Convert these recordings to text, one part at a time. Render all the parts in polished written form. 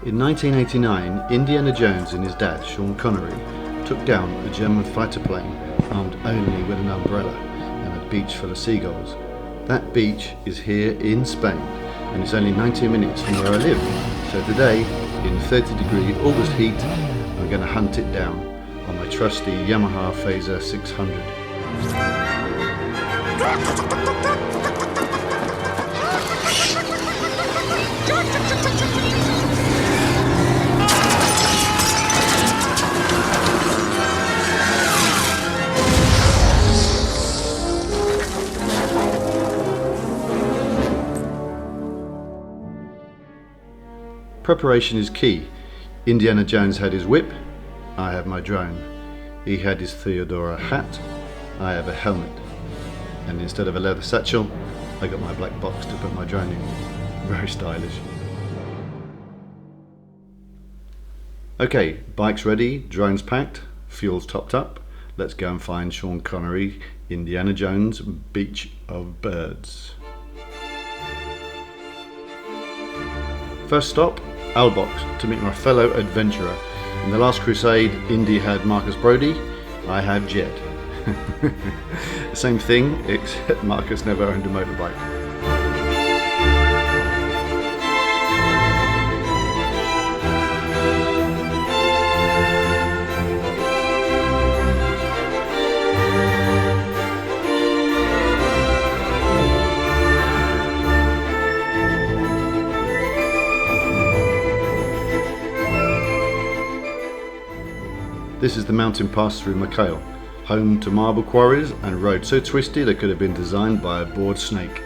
In 1989, Indiana Jones and his dad, Sean Connery, took down a German fighter plane armed only with an umbrella and a beach full of seagulls. That beach is here in Spain, and it's only 19 minutes from where I live. So today, in 30-degree August heat, I'm going to hunt it down on my trusty Yamaha Phaser 600. Preparation is key. Indiana Jones had his whip, I have my drone. He had his Theodora hat, I have a helmet. And instead of a leather satchel, I got my black box to put my drone in. Very stylish. Okay, bike's ready, drone's packed, fuel's topped up. Let's go and find Sean Connery, Indiana Jones, Beach of Birds. First stop, Albox, to meet my fellow adventurer. In The Last Crusade, Indy had Marcus Brody, I had Jet. Same thing, except Marcus never owned a motorbike. This is the mountain pass through Macael, home to marble quarries and road so twisted it could have been designed by a bored snake.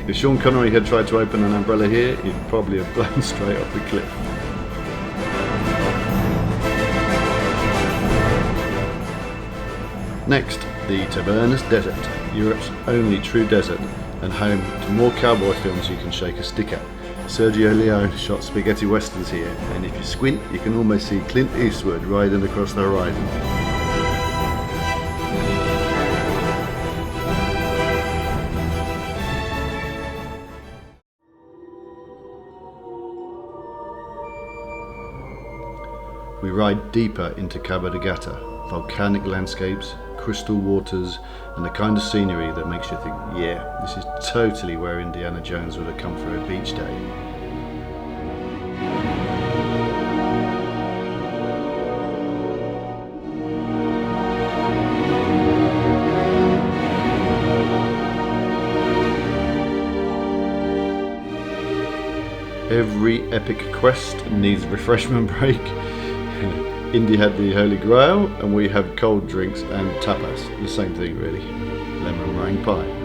If Sean Connery had tried to open an umbrella here, he'd probably have blown straight off the cliff. Next, the Tabernas Desert, Europe's only true desert and home to more cowboy films you can shake a stick at. Sergio Leone shot spaghetti westerns here, and if you squint you can almost see Clint Eastwood riding across the horizon. We ride deeper into Cabo de Gata, volcanic landscapes, crystal waters, and the kind of scenery that makes you think, yeah, this is totally where Indiana Jones would have come for a beach day. Every epic quest needs a refreshment break. Indy had the Holy Grail, and we have cold drinks and tapas. The same thing, really. Lemon meringue pie.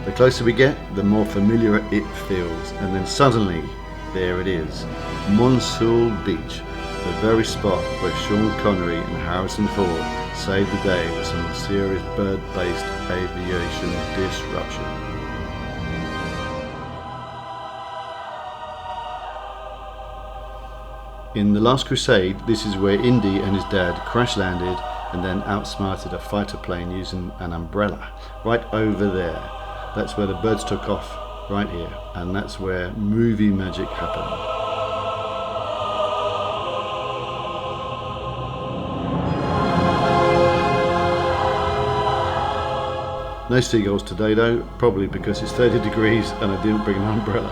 The closer we get, the more familiar it feels, and then suddenly, there it is, Monsoul Beach, the very spot where Sean Connery and Harrison Ford saved the day with some serious bird-based aviation disruption. In The Last Crusade, this is where Indy and his dad crash landed and then outsmarted a fighter plane using an umbrella. Right over there. That's where the birds took off, right here. And that's where movie magic happened. No seagulls today though, probably because it's 30 degrees and I didn't bring an umbrella.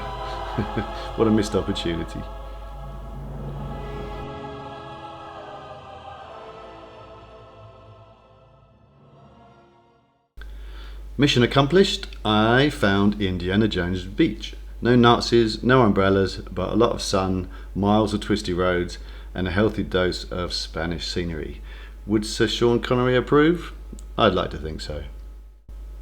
What a missed opportunity. Mission accomplished. I found Indiana Jones Beach. No Nazis, no umbrellas, but a lot of sun, miles of twisty roads, and a healthy dose of Spanish scenery. Would Sir Sean Connery approve? I'd like to think so.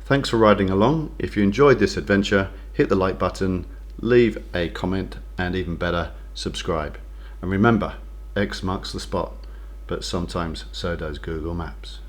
Thanks for riding along. If you enjoyed this adventure, hit the like button, leave a comment, and even better, subscribe. And remember, X marks the spot, but sometimes so does Google Maps.